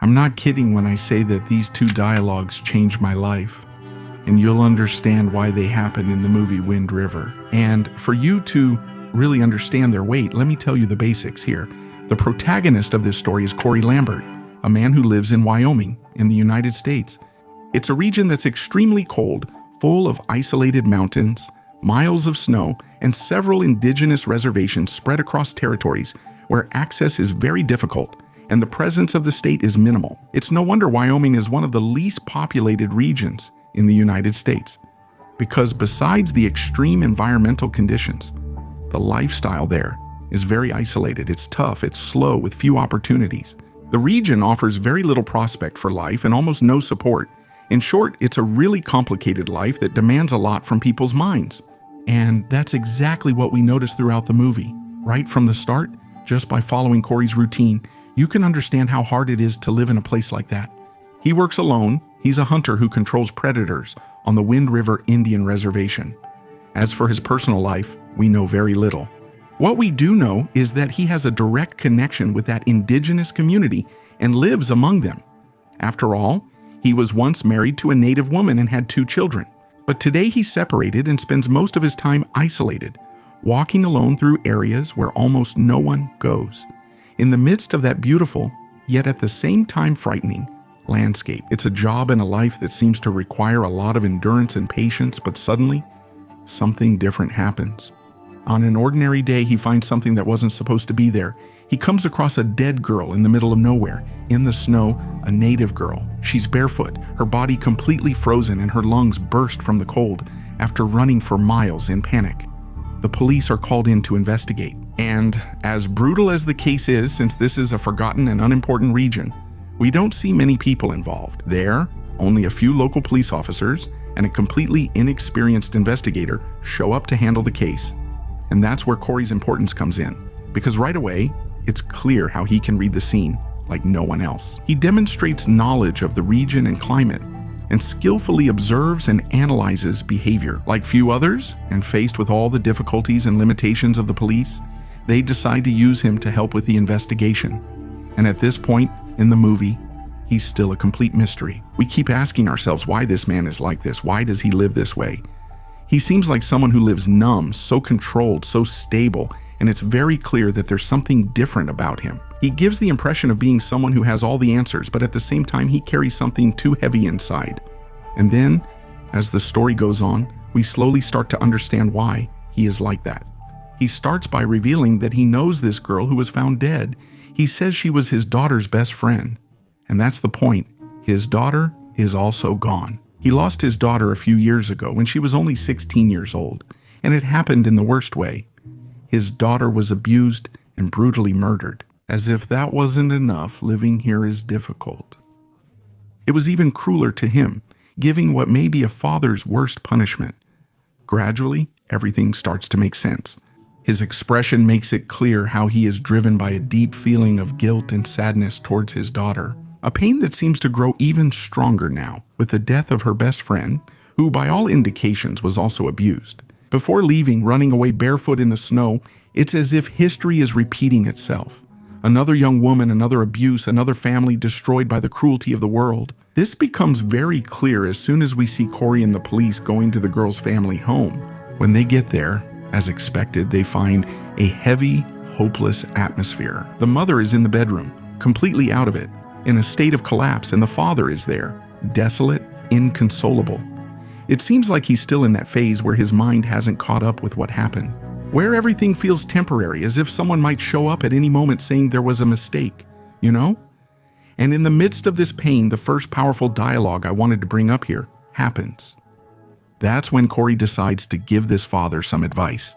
I'm not kidding when I say that these two dialogues changed my life, and you'll understand why they happen in the movie Wind River. And for you to really understand their weight, let me tell you the basics here. The protagonist of this story is Corey Lambert, a man who lives in Wyoming in the United States. It's a region that's extremely cold, full of isolated mountains, miles of snow, and several indigenous reservations spread across territories where access is very difficult and the presence of the state is minimal. It's no wonder Wyoming is one of the least populated regions in the United States, because besides the extreme environmental conditions, the lifestyle there is very isolated. It's tough, it's slow, with few opportunities. The region offers very little prospect for life and almost no support. In short, it's a really complicated life that demands a lot from people's minds. And that's exactly what we notice throughout the movie. Right from the start, just by following Corey's routine, you can understand how hard it is to live in a place like that. He works alone. He's a hunter who controls predators on the Wind River Indian Reservation. As for his personal life, we know very little. What we do know is that he has a direct connection with that indigenous community and lives among them. After all, he was once married to a native woman and had 2 children. But today he's separated and spends most of his time isolated, walking alone through areas where almost no one goes, in the midst of that beautiful, yet at the same time frightening, landscape. It's a job and a life that seems to require a lot of endurance and patience, but suddenly, something different happens. On an ordinary day, he finds something that wasn't supposed to be there. He comes across a dead girl in the middle of nowhere, in the snow, a native girl. She's barefoot, her body completely frozen, and her lungs burst from the cold after running for miles in panic. The police are called in to investigate. And as brutal as the case is, since this is a forgotten and unimportant region, we don't see many people involved. There, only a few local police officers and a completely inexperienced investigator show up to handle the case. And that's where Corey's importance comes in, because right away, it's clear how he can read the scene like no one else. He demonstrates knowledge of the region and climate, and skillfully observes and analyzes behavior. Like few others, and faced with all the difficulties and limitations of the police, they decide to use him to help with the investigation. And at this point in the movie, he's still a complete mystery. We keep asking ourselves why this man is like this. Why does he live this way? He seems like someone who lives numb, so controlled, so stable, and it's very clear that there's something different about him. He gives the impression of being someone who has all the answers, but at the same time, he carries something too heavy inside. And then, as the story goes on, we slowly start to understand why he is like that. He starts by revealing that he knows this girl who was found dead. He says she was his daughter's best friend. And that's the point. His daughter is also gone. He lost his daughter a few years ago when she was only 16 years old, and it happened in the worst way. His daughter was abused and brutally murdered. As if that wasn't enough, living here is difficult. It was even crueler to him, giving what may be a father's worst punishment. Gradually, everything starts to make sense. His expression makes it clear how he is driven by a deep feeling of guilt and sadness towards his daughter, a pain that seems to grow even stronger now with the death of her best friend, who by all indications was also abused. Before leaving, running away barefoot in the snow, it's as if history is repeating itself. Another young woman, another abuse, another family destroyed by the cruelty of the world. This becomes very clear as soon as we see Corey and the police going to the girl's family home. When they get there, as expected, they find a heavy, hopeless atmosphere. The mother is in the bedroom, completely out of it, in a state of collapse, and the father is there, desolate, inconsolable. It seems like he's still in that phase where his mind hasn't caught up with what happened, where everything feels temporary, as if someone might show up at any moment saying there was a mistake, you know? And in the midst of this pain, the first powerful dialogue I wanted to bring up here happens. That's when Corey decides to give this father some advice.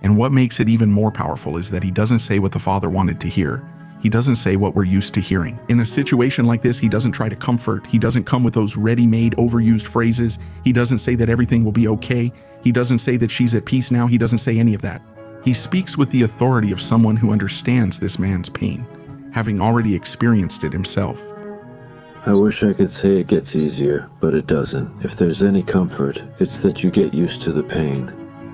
And what makes it even more powerful is that he doesn't say what the father wanted to hear. He doesn't say what we're used to hearing. In a situation like this, he doesn't try to comfort. He doesn't come with those ready-made, overused phrases. He doesn't say that everything will be okay. He doesn't say that she's at peace now. He doesn't say any of that. He speaks with the authority of someone who understands this man's pain, having already experienced it himself. I wish I could say it gets easier, but it doesn't. If there's any comfort, it's that you get used to the pain.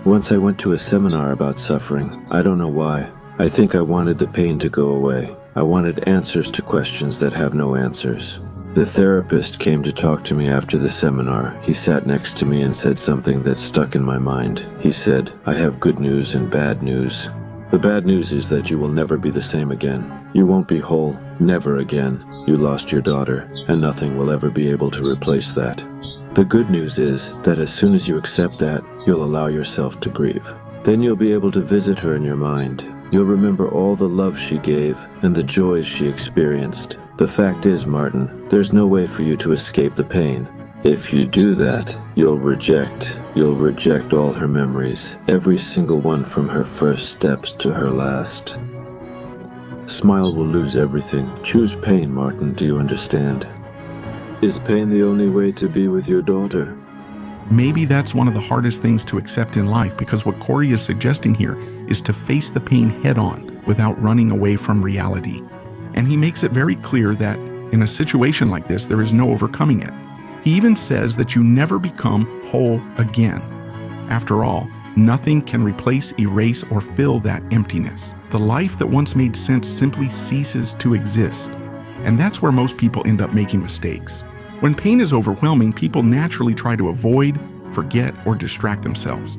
Once I went to a seminar about suffering. I don't know why. I think I wanted the pain to go away. I wanted answers to questions that have no answers. The therapist came to talk to me after the seminar. He sat next to me and said something that stuck in my mind. He said, "I have good news and bad news. The bad news is that you will never be the same again. You won't be whole, never again. You lost your daughter, and nothing will ever be able to replace that. The good news is that as soon as you accept that, you'll allow yourself to grieve. Then you'll be able to visit her in your mind. You'll remember all the love she gave and the joys she experienced. The fact is, Martin, there's no way for you to escape the pain. If you do that, you'll reject all her memories, every single one from her first steps to her last. Smile will lose everything. Choose pain, Martin, do you understand? Is pain the only way to be with your daughter?" Maybe that's one of the hardest things to accept in life, because what Corey is suggesting here is to face the pain head on without running away from reality. And he makes it very clear that in a situation like this, there is no overcoming it. He even says that you never become whole again. After all, nothing can replace, erase, or fill that emptiness. The life that once made sense simply ceases to exist. And that's where most people end up making mistakes. When pain is overwhelming, people naturally try to avoid, forget, or distract themselves.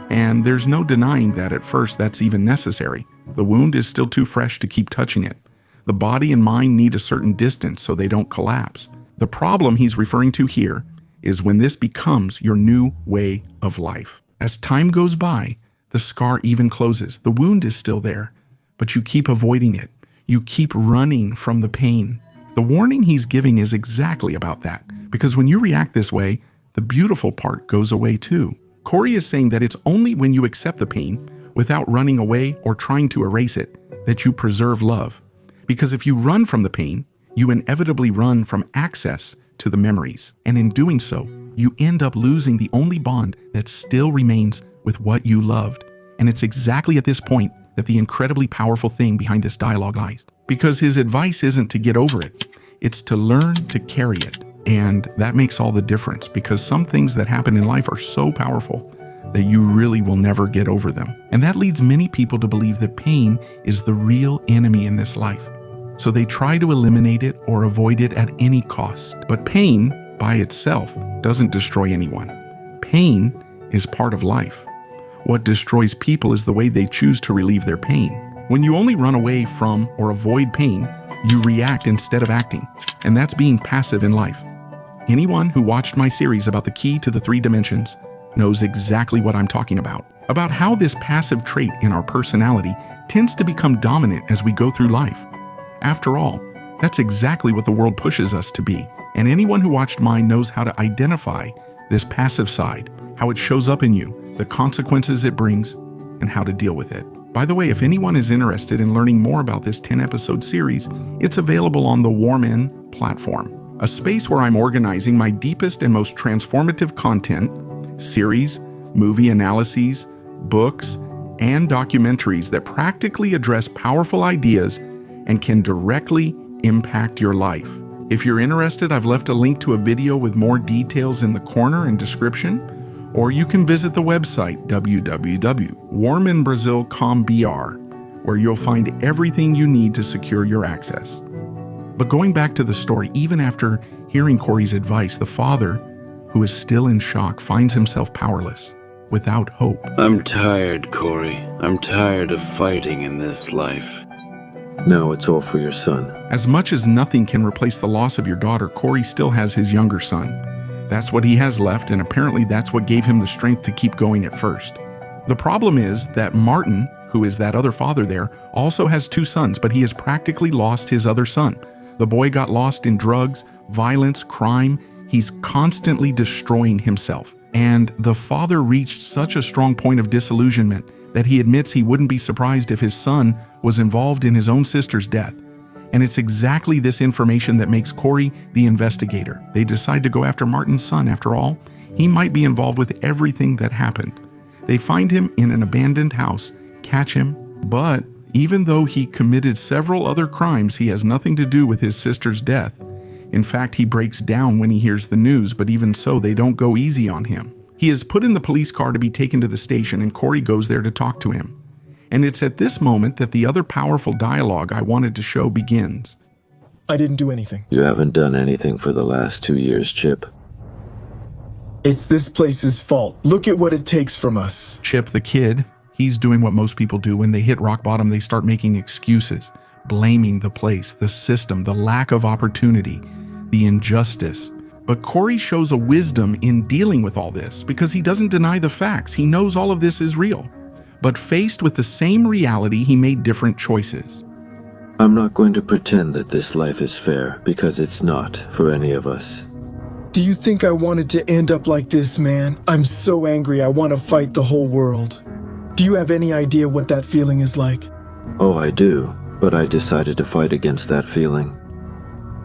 And there's no denying that at first that's even necessary. The wound is still too fresh to keep touching it. The body and mind need a certain distance so they don't collapse. The problem he's referring to here is when this becomes your new way of life. As time goes by, the scar even closes. The wound is still there, but you keep avoiding it. You keep running from the pain. The warning he's giving is exactly about that, because when you react this way, the beautiful part goes away too. Corey is saying that it's only when you accept the pain, without running away or trying to erase it, that you preserve love. Because if you run from the pain, you inevitably run from access to the memories. And in doing so, you end up losing the only bond that still remains with what you loved. And it's exactly at this point that the incredibly powerful thing behind this dialogue lies. Because his advice isn't to get over it, it's to learn to carry it. And that makes all the difference, because some things that happen in life are so powerful that you really will never get over them. And that leads many people to believe that pain is the real enemy in this life. So they try to eliminate it or avoid it at any cost. But pain, by itself, doesn't destroy anyone. Pain is part of life. What destroys people is the way they choose to relieve their pain. When you only run away from or avoid pain, you react instead of acting. And that's being passive in life. Anyone who watched my series about the key to the 3 dimensions knows exactly what I'm talking about how this passive trait in our personality tends to become dominant as we go through life. After all, that's exactly what the world pushes us to be. And anyone who watched mine knows how to identify this passive side, how it shows up in you, the consequences it brings, and how to deal with it. By the way, if anyone is interested in learning more about this 10-episode series, it's available on the Warman platform, a space where I'm organizing my deepest and most transformative content, series, movie analyses, books, and documentaries that practically address powerful ideas and can directly impact your life. If you're interested, I've left a link to a video with more details in the corner and description, or you can visit the website www.warmanbrazil.com.br, where you'll find everything you need to secure your access. But going back to the story, even after hearing Corey's advice, the father, who is still in shock, finds himself powerless, without hope. I'm tired, Corey. I'm tired of fighting in this life. Now it's all for your son. As much as nothing can replace the loss of your daughter, Corey still has his younger son. That's what he has left, and apparently that's what gave him the strength to keep going at first. The problem is that Martin, who is that other father there, also has 2 sons, but he has practically lost his other son. The boy got lost in drugs, violence, crime. He's constantly destroying himself. And the father reached such a strong point of disillusionment that he admits he wouldn't be surprised if his son was involved in his own sister's death. And it's exactly this information that makes Corey the investigator. They decide to go after Martin's son. After all, he might be involved with everything that happened. They find him in an abandoned house, catch him, but even though he committed several other crimes, he has nothing to do with his sister's death. In fact, he breaks down when he hears the news, but even so, they don't go easy on him. He is put in the police car to be taken to the station, and Corey goes there to talk to him. And it's at this moment that the other powerful dialogue I wanted to show begins. I didn't do anything. You haven't done anything for the last 2 years, Chip. It's this place's fault. Look at what it takes from us. Chip, the kid, he's doing what most people do. When they hit rock bottom, they start making excuses, blaming the place, the system, the lack of opportunity, the injustice. But Corey shows a wisdom in dealing with all this because he doesn't deny the facts. He knows all of this is real. But faced with the same reality, he made different choices. I'm not going to pretend that this life is fair, because it's not for any of us. Do you think I wanted to end up like this, man? I'm so angry I want to fight the whole world. Do you have any idea what that feeling is like? Oh, I do, but I decided to fight against that feeling.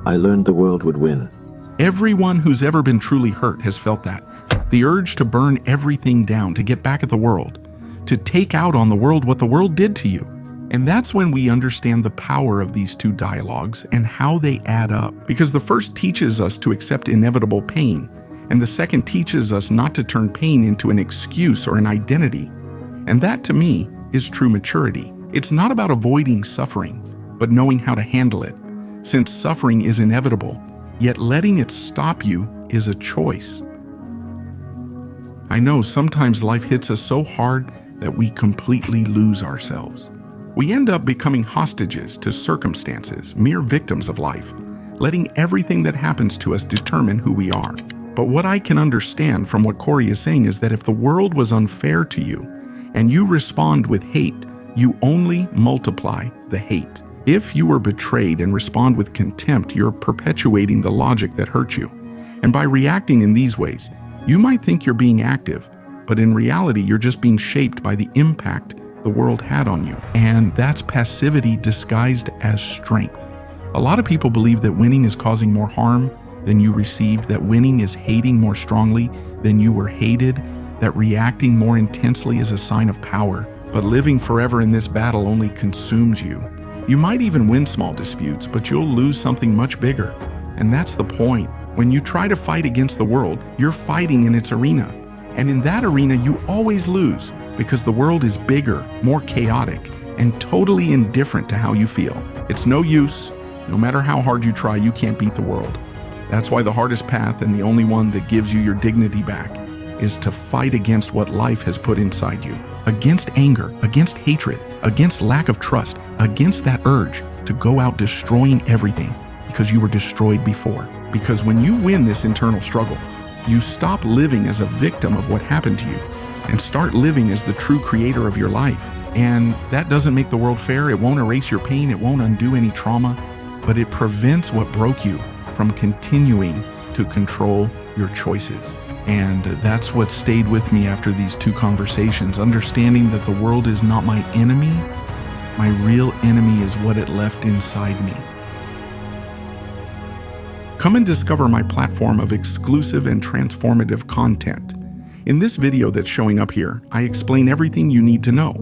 I learned the world would win. Everyone who's ever been truly hurt has felt that. The urge to burn everything down, to get back at the world, to take out on the world what the world did to you. And that's when we understand the power of these two dialogues and how they add up. Because the first teaches us to accept inevitable pain, and the second teaches us not to turn pain into an excuse or an identity. And that, to me, is true maturity. It's not about avoiding suffering, but knowing how to handle it. Since suffering is inevitable, yet letting it stop you is a choice. I know sometimes life hits us so hard that we completely lose ourselves. We end up becoming hostages to circumstances, mere victims of life, letting everything that happens to us determine who we are. But what I can understand from what Corey is saying is that if the world was unfair to you and you respond with hate, you only multiply the hate. If you were betrayed and respond with contempt, you're perpetuating the logic that hurt you. And by reacting in these ways, you might think you're being active, but in reality, you're just being shaped by the impact the world had on you. And that's passivity disguised as strength. A lot of people believe that winning is causing more harm than you received, that winning is hating more strongly than you were hated, that reacting more intensely is a sign of power. But living forever in this battle only consumes you. You might even win small disputes, but you'll lose something much bigger. And that's the point. When you try to fight against the world, you're fighting in its arena. And in that arena, you always lose because the world is bigger, more chaotic, and totally indifferent to how you feel. It's no use. No matter how hard you try, you can't beat the world. That's why the hardest path and the only one that gives you your dignity back is to fight against what life has put inside you. Against anger, against hatred, against lack of trust, against that urge to go out destroying everything because you were destroyed before. Because when you win this internal struggle, you stop living as a victim of what happened to you and start living as the true creator of your life. And that doesn't make the world fair. It won't erase your pain. It won't undo any trauma, but it prevents what broke you from continuing to control your choices. And that's what stayed with me after these two conversations, understanding that the world is not my enemy. My real enemy is what it left inside me. Come and discover my platform of exclusive and transformative content. In this video that's showing up here, I explain everything you need to know.